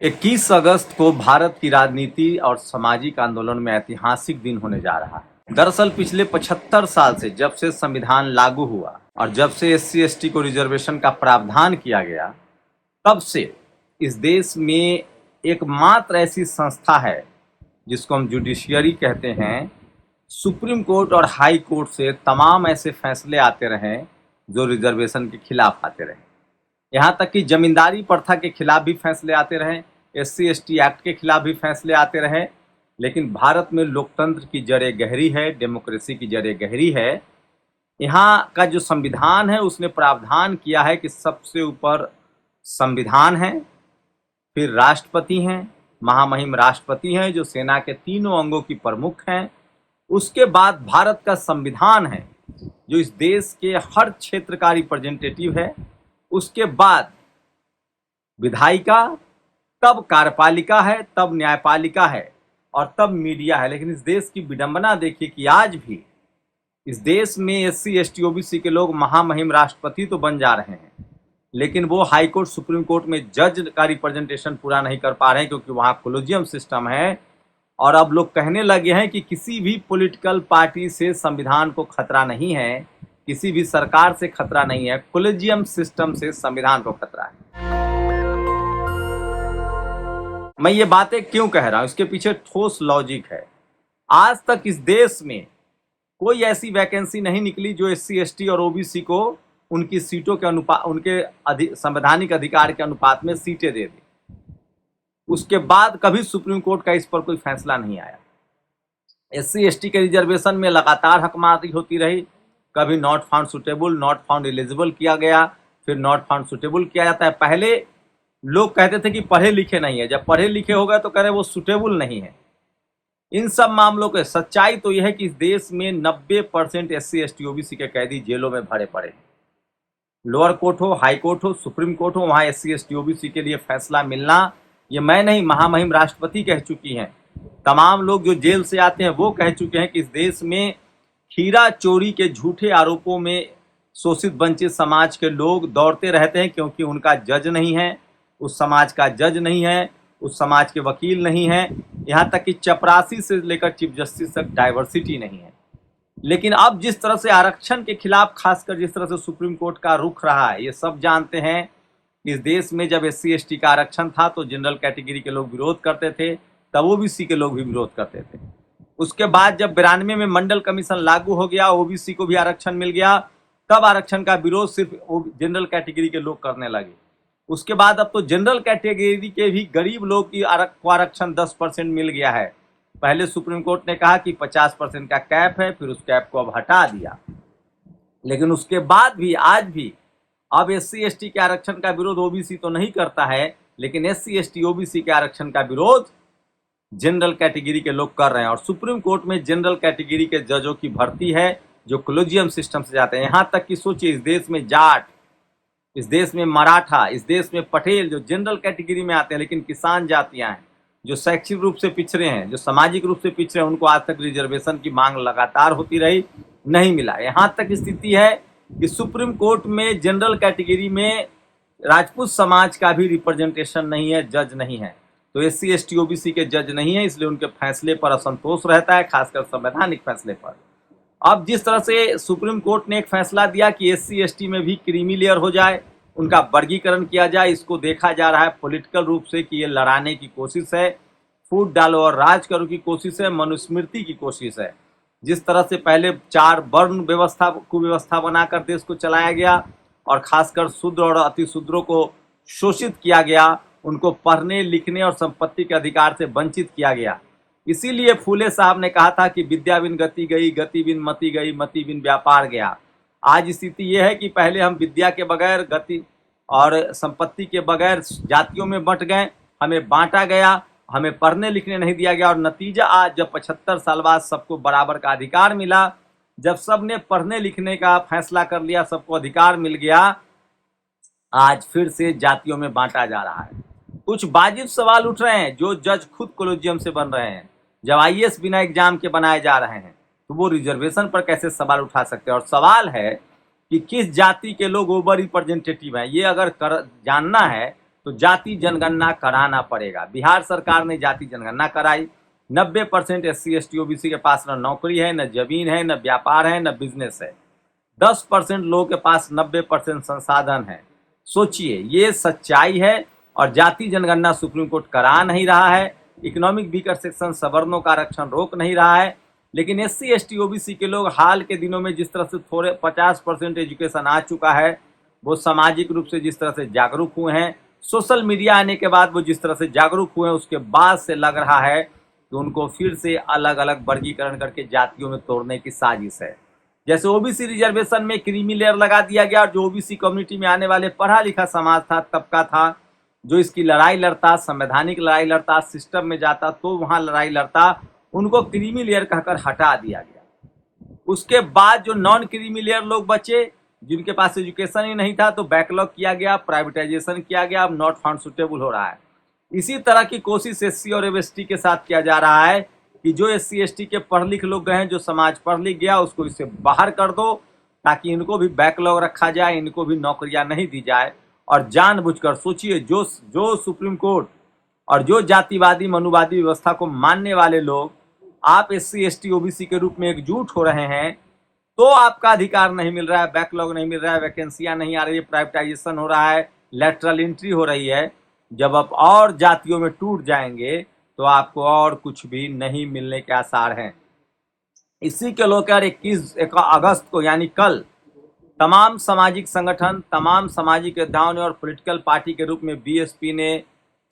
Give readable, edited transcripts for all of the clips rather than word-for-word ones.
21 अगस्त को भारत की राजनीति और सामाजिक आंदोलन में ऐतिहासिक दिन होने जा रहा है। दरअसल पिछले 75 साल से जब से संविधान लागू हुआ और जब से एससी एसटी को रिजर्वेशन का प्रावधान किया गया, तब से इस देश में एकमात्र ऐसी संस्था है जिसको हम जुडिशियरी कहते हैं। सुप्रीम कोर्ट और हाई कोर्ट से तमाम ऐसे फैसले आते रहे जो रिजर्वेशन के खिलाफ आते रहे। यहाँ तक कि जमींदारी प्रथा के खिलाफ भी फैसले आते रहे, एससी एसटी एक्ट के खिलाफ भी फैसले आते रहे। लेकिन भारत में लोकतंत्र की जड़ें गहरी है, डेमोक्रेसी की जड़ें गहरी है। यहाँ का जो संविधान है उसने प्रावधान किया है कि सबसे ऊपर संविधान है, फिर राष्ट्रपति हैं, महामहिम राष्ट्रपति हैं जो सेना के तीनों अंगों की प्रमुख हैं। उसके बाद भारत का संविधान है जो इस देश के हर क्षेत्र का रिप्रेजेंटेटिव है। उसके बाद विधायिका, तब कार्यपालिका है, तब न्यायपालिका है और तब मीडिया है। लेकिन इस देश की विडंबना देखिए कि आज भी इस देश में एससी एसटी ओबीसी के लोग महामहिम राष्ट्रपति तो बन जा रहे हैं, लेकिन वो हाई कोर्ट सुप्रीम कोर्ट में जज का रिप्रेजेंटेशन पूरा नहीं कर पा रहे हैं, क्योंकि वहाँ कोलिजियम सिस्टम है। और अब लोग कहने लगे हैं कि किसी भी पॉलिटिकल पार्टी से संविधान को खतरा नहीं है, किसी भी सरकार से खतरा नहीं है, कोलिजियम सिस्टम से संविधान को खतरा है। मैं ये बातें क्यों कह रहा हूं, इसके पीछे ठोस लॉजिक है। आज तक इस देश में कोई ऐसी वैकेंसी नहीं निकली जो एससी एसटी और ओबीसी को उनकी सीटों के अनुपात, उनके संवैधानिक अधिकार के अनुपात में सीटें दे दी। उसके बाद कभी सुप्रीम कोर्ट का इस पर कोई फैसला नहीं आया। एससी एसटी के रिजर्वेशन में लगातार हकमारी होती रही। कभी not found suitable, not found eligible किया गया, फिर नॉट फाउंड सुटेबल किया जाता है। पहले लोग कहते थे कि पढ़े लिखे नहीं है, जब पढ़े लिखे हो गए तो कह रहे वो सुटेबल नहीं है। इन सब मामलों के सच्चाई तो यह है कि इस देश में 90% एससी एसटी ओबीसी के कैदी जेलों में भरे पड़े हैं। लोअर कोर्ट हो, हाई कोर्ट हो, सुप्रीम कोर्ट हो, वहाँ एससी एसटी ओबीसी के लिए फैसला मिलना, ये मैं नहीं, महामहिम राष्ट्रपति कह चुकी हैं। तमाम लोग जो जेल से आते हैं वो कह चुके हैं कि इस देश में हीरा चोरी के झूठे आरोपों में शोषित वंचित समाज के लोग दौड़ते रहते हैं, क्योंकि उनका जज नहीं है, उस समाज का जज नहीं है, उस समाज के वकील नहीं है। यहाँ तक कि चपरासी से लेकर चीफ जस्टिस तक डाइवर्सिटी नहीं है। लेकिन अब जिस तरह से आरक्षण के खिलाफ खासकर जिस तरह से सुप्रीम कोर्ट का रुख रहा है, ये सब जानते हैं। इस देश में जब एससी एसटी का आरक्षण था तो जनरल कैटेगरी के लोग विरोध करते थे, तब ओबीसी के लोग भी विरोध करते थे। उसके बाद जब 92 में मंडल कमीशन लागू हो गया, ओबीसी को भी आरक्षण मिल गया, तब आरक्षण का विरोध सिर्फ जनरल कैटेगरी के लोग करने लगे। उसके बाद अब तो जनरल कैटेगरी के भी गरीब लोग की आरक्षण 10% मिल गया है। पहले सुप्रीम कोर्ट ने कहा कि 50% का कैप है, फिर उस कैप को अब हटा दिया। लेकिन उसके बाद भी आज भी अब एससी एसटी के आरक्षण का विरोध ओबीसी तो नहीं करता है, लेकिन एससी एसटी ओबीसी के आरक्षण का विरोध जनरल कैटेगरी के लोग कर रहे हैं। और सुप्रीम कोर्ट में जनरल कैटेगरी के जजों की भर्ती है जो कोलिजियम सिस्टम से जाते हैं। यहाँ तक कि सोचिए, इस देश में जाट, इस देश में मराठा, इस देश में पटेल जो जनरल कैटेगरी में आते हैं, लेकिन किसान जातियां हैं जो शैक्षिक रूप से पिछड़े हैं, जो सामाजिक रूप से पिछड़े हैं, उनको आज तक रिजर्वेशन की मांग लगातार होती रही, नहीं मिला। यहाँ तक स्थिति है कि सुप्रीम कोर्ट में जनरल कैटेगरी में राजपूत समाज का भी रिप्रेजेंटेशन नहीं है, जज नहीं है। तो एससी एसटी ओबीसी के जज नहीं है, इसलिए उनके फैसले पर असंतोष रहता है, खासकर संवैधानिक फैसले पर। अब जिस तरह से सुप्रीम कोर्ट ने एक फैसला दिया कि एससी एसटी में भी क्रीमी लेयर हो जाए, उनका वर्गीकरण किया जाए, इसको देखा जा रहा है पॉलिटिकल रूप से कि ये लड़ाने की कोशिश है, फूट डालो और राज करो की कोशिश है, मनुस्मृति की कोशिश है। जिस तरह से पहले 4 वर्ण व्यवस्था कुव्यवस्था बनाकर देश को चलाया गया और खासकर शूद्र और अतिशूद्रों को शोषित किया गया, उनको पढ़ने लिखने और संपत्ति के अधिकार से वंचित किया गया। इसीलिए फूले साहब ने कहा था कि विद्या बिन गति गई, गति बिन मति गई, मति बिन व्यापार गया। आज स्थिति यह है कि पहले हम विद्या के बगैर, गति और संपत्ति के बगैर जातियों में बंट गए, हमें बांटा गया, हमें पढ़ने लिखने नहीं दिया गया। और नतीजा आज जब 75 साल बाद सबको बराबर का अधिकार मिला, जब सबने पढ़ने लिखने का फैसला कर लिया, सबको अधिकार मिल गया, आज फिर से जातियों में बांटा जा रहा है। कुछ वाजिब सवाल उठ रहे हैं जो जज खुद कोलिजियम से बन रहे हैं। जब आईएएस बिना एग्जाम के बनाए जा रहे हैं तो वो रिजर्वेशन पर कैसे सवाल उठा सकते हैं। और सवाल है कि किस जाति के लोग ओवर रिप्रेजेंटेटिव हैं, ये अगर जानना है तो जाति जनगणना कराना पड़ेगा। बिहार सरकार ने जाति जनगणना कराई। 90% SC ST OBC के पास न नौकरी है, न जमीन है, न व्यापार है, न बिजनेस है। 10% लोगों के पास 90% संसाधन है। सोचिए, ये सच्चाई है। और जाति जनगणना सुप्रीम कोर्ट करा नहीं रहा है। इकोनॉमिक वीकर सेक्शन सवर्णों का आरक्षण रोक नहीं रहा है। लेकिन SC ST OBC के लोग हाल के दिनों में जिस तरह से थोड़े 50% एजुकेशन आ चुका है, वो सामाजिक रूप से जिस तरह से जागरूक हुए हैं, सोशल मीडिया आने के बाद वो जिस तरह से जागरूक हुए हैं, उसके बाद से लग रहा है कि उनको फिर से अलग अलग वर्गीकरण करके जातियों में तोड़ने की साजिश है। जैसे OBC रिजर्वेशन में क्रीमी लेयर लगा दिया गया, और जो OBC कम्युनिटी में आने वाले पढ़ा लिखा समाज था, तबका था, जो इसकी लड़ाई लड़ता, संवैधानिक लड़ाई लड़ता, सिस्टम में जाता तो वहां लड़ाई लड़ता, उनको क्रीमी लेयर कहकर हटा दिया गया। उसके बाद जो नॉन क्रीमी लेयर लोग बचे, जिनके पास एजुकेशन ही नहीं था, तो बैकलॉग किया गया, प्राइवेटाइजेशन किया गया, अब नॉट फाउंड सुटेबल हो रहा है। इसी तरह की कोशिश SC और ST के साथ किया जा रहा है कि जो SC ST के पढ़ लिख लोग गए हैं, जो समाज पढ़ लिख गया, उसको इससे बाहर कर दो, ताकि इनको भी बैकलॉग रखा जाए, इनको भी नौकरियां नहीं दी जाए। और जानबूझकर सोचिए, जो सुप्रीम कोर्ट और जो जातिवादी मनुवादी व्यवस्था को मानने वाले लोग आप SC ST OBC के रूप में एकजुट हो रहे हैं, तो आपका अधिकार नहीं मिल रहा है, बैकलॉग नहीं मिल रहा है, वैकेंसियां नहीं आ रही है, प्राइवेटाइजेशन हो रहा है, लैटरल एंट्री हो रही है। जब आप और जातियों में टूट जाएंगे तो आपको और कुछ भी नहीं मिलने के आसार हैं। इसी के लेकर 21 अगस्त को यानी कल तमाम सामाजिक संगठन, तमाम सामाजिक योद्धाओं ने और पॉलिटिकल पार्टी के रूप में BSP ने,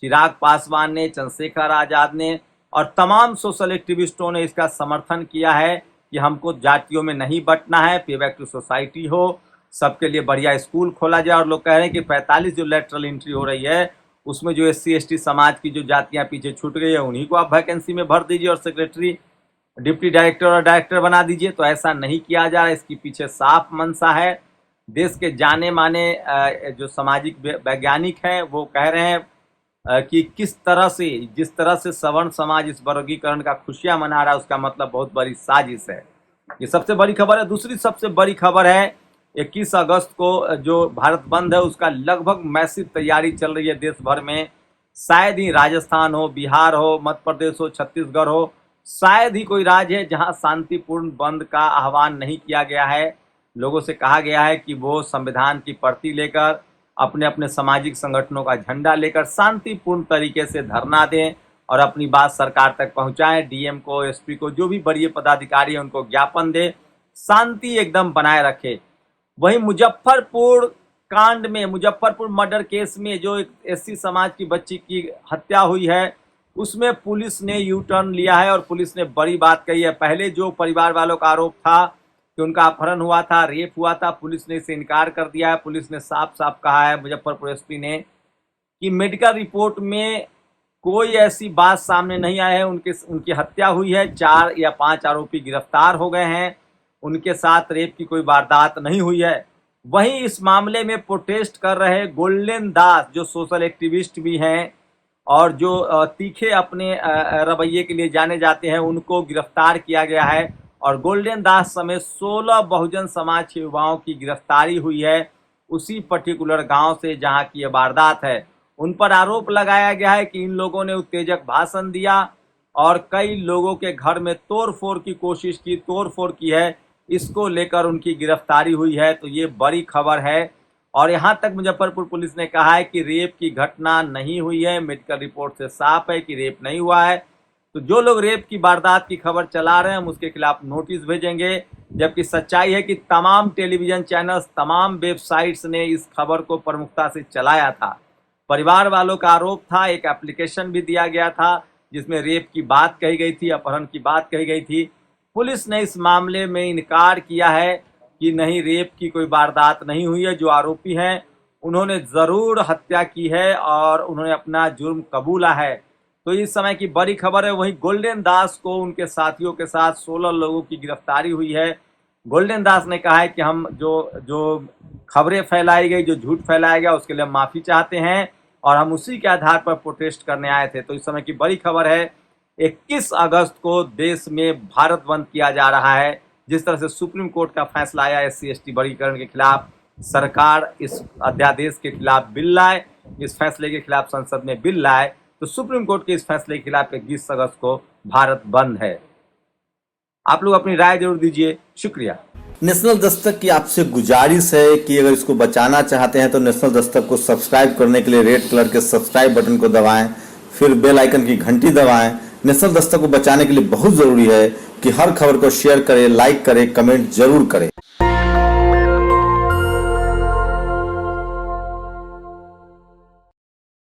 चिराग पासवान ने, चंद्रशेखर आजाद ने और तमाम सोशल एक्टिविस्टों ने इसका समर्थन किया है कि हमको जातियों में नहीं बंटना है, पे बैक टू सोसाइटी हो, सबके लिए बढ़िया स्कूल खोला जाए। और लोग कह रहे हैं कि 45 जो लेटरल एंट्री हो रही है, उसमें जो SC ST समाज की जो जातियां पीछे छूट गई है, उन्हीं को आप वैकेंसी में भर दीजिए और सेक्रेटरी, डिप्टी डायरेक्टर और डायरेक्टर बना दीजिए। तो ऐसा नहीं किया जा रहा है, इसके पीछे साफ मंशा है। देश के जाने माने जो सामाजिक वैज्ञानिक हैं, वो कह रहे हैं कि किस तरह से, जिस तरह से सवर्ण समाज इस वर्गीकरण का खुशियां मना रहा है, उसका मतलब बहुत बड़ी साजिश है। ये सबसे बड़ी खबर है। दूसरी सबसे बड़ी खबर है 21 अगस्त को जो भारत बंद है, उसका लगभग मैसिव तैयारी चल रही है देश भर में। शायद ही राजस्थान हो, बिहार हो, मध्य प्रदेश हो, छत्तीसगढ़ हो, शायद ही कोई राज्य है जहां शांतिपूर्ण बंद का आह्वान नहीं किया गया है। लोगों से कहा गया है कि वो संविधान की प्रति लेकर, अपने अपने सामाजिक संगठनों का झंडा लेकर शांतिपूर्ण तरीके से धरना दें और अपनी बात सरकार तक पहुंचाएं। DM को, SP को, जो भी बड़े पदाधिकारी हैं, उनको ज्ञापन दें, शांति एकदम बनाए रखे। वहीं मुजफ्फरपुर कांड में, मुजफ्फरपुर मर्डर केस में जो एक SC समाज की बच्ची की हत्या हुई है, उसमें पुलिस ने यू टर्न लिया है और पुलिस ने बड़ी बात कही है। पहले जो परिवार वालों का आरोप था कि उनका अपहरण हुआ था, रेप हुआ था, पुलिस ने इसे इनकार कर दिया है। पुलिस ने साफ साफ कहा है, मुजफ्फरपुर SP ने, कि मेडिकल रिपोर्ट में कोई ऐसी बात सामने नहीं आई है। उनकी हत्या हुई है, 4 या 5 आरोपी गिरफ्तार हो गए हैं, उनके साथ रेप की कोई वारदात नहीं हुई है। वहीं इस मामले में प्रोटेस्ट कर रहे गोल्डन दास, जो सोशल एक्टिविस्ट भी हैं और जो तीखे अपने रवैये के लिए जाने जाते हैं, उनको गिरफ्तार किया गया है। और गोल्डन दास समेत 16 बहुजन समाज के युवाओं की गिरफ्तारी हुई है, उसी पर्टिकुलर गांव से जहां की ये वारदात है। उन पर आरोप लगाया गया है कि इन लोगों ने उत्तेजक भाषण दिया और कई लोगों के घर में तोड़फोड़ की कोशिश की, तोड़फोड़ की है, इसको लेकर उनकी गिरफ्तारी हुई है। तो ये बड़ी खबर है। और यहाँ तक मुजफ्फरपुर पुलिस ने कहा है कि रेप की घटना नहीं हुई है, मेडिकल रिपोर्ट से साफ है कि रेप नहीं हुआ है। तो जो लोग रेप की वारदात की खबर चला रहे हैं, हम उसके खिलाफ नोटिस भेजेंगे। जबकि सच्चाई है कि तमाम टेलीविजन चैनल्स, तमाम वेबसाइट्स ने इस खबर को प्रमुखता से चलाया था। परिवार वालों का आरोप था, एक एप्लीकेशन भी दिया गया था जिसमें रेप की बात कही गई थी, अपहरण की बात कही गई थी। पुलिस ने इस मामले में इनकार किया है कि नहीं, रेप की कोई वारदात नहीं हुई है। जो आरोपी हैं उन्होंने ज़रूर हत्या की है और उन्होंने अपना जुर्म कबूला है। तो इस समय की बड़ी खबर है। वहीं गोल्डन दास को उनके साथियों के साथ 16 लोगों की गिरफ्तारी हुई है। गोल्डन दास ने कहा है कि हम जो खबरें फैलाई गई, जो झूठ फैलाया गया, उसके लिए हम माफ़ी चाहते हैं और हम उसी के आधार पर प्रोटेस्ट करने आए थे। तो इस समय की बड़ी खबर है, 21 अगस्त को देश में भारत बंद किया जा रहा है। जिस तरह से सुप्रीम कोर्ट का फैसला आया SC ST वर्गीकरण के खिलाफ, सरकार इस अध्यादेश के खिलाफ बिल लाए, इस फैसले के खिलाफ संसद में बिल लाए, तो सुप्रीम कोर्ट के इस फैसले के खिलाफ 21 अगस्त को भारत बंद है। आप लोग अपनी राय जरूर दीजिए। शुक्रिया। नेशनल दस्तक की आपसे गुजारिश है कि अगर इसको बचाना चाहते हैं तो नेशनल दस्तक को सब्सक्राइब करने के लिए रेड कलर के सब्सक्राइब बटन को दबाएं, फिर बेल आइकन की घंटी दबाएं। नेशनल दस्तक को बचाने के लिए बहुत जरूरी है कि हर खबर को शेयर करें, लाइक करें, कमेंट जरूर करें।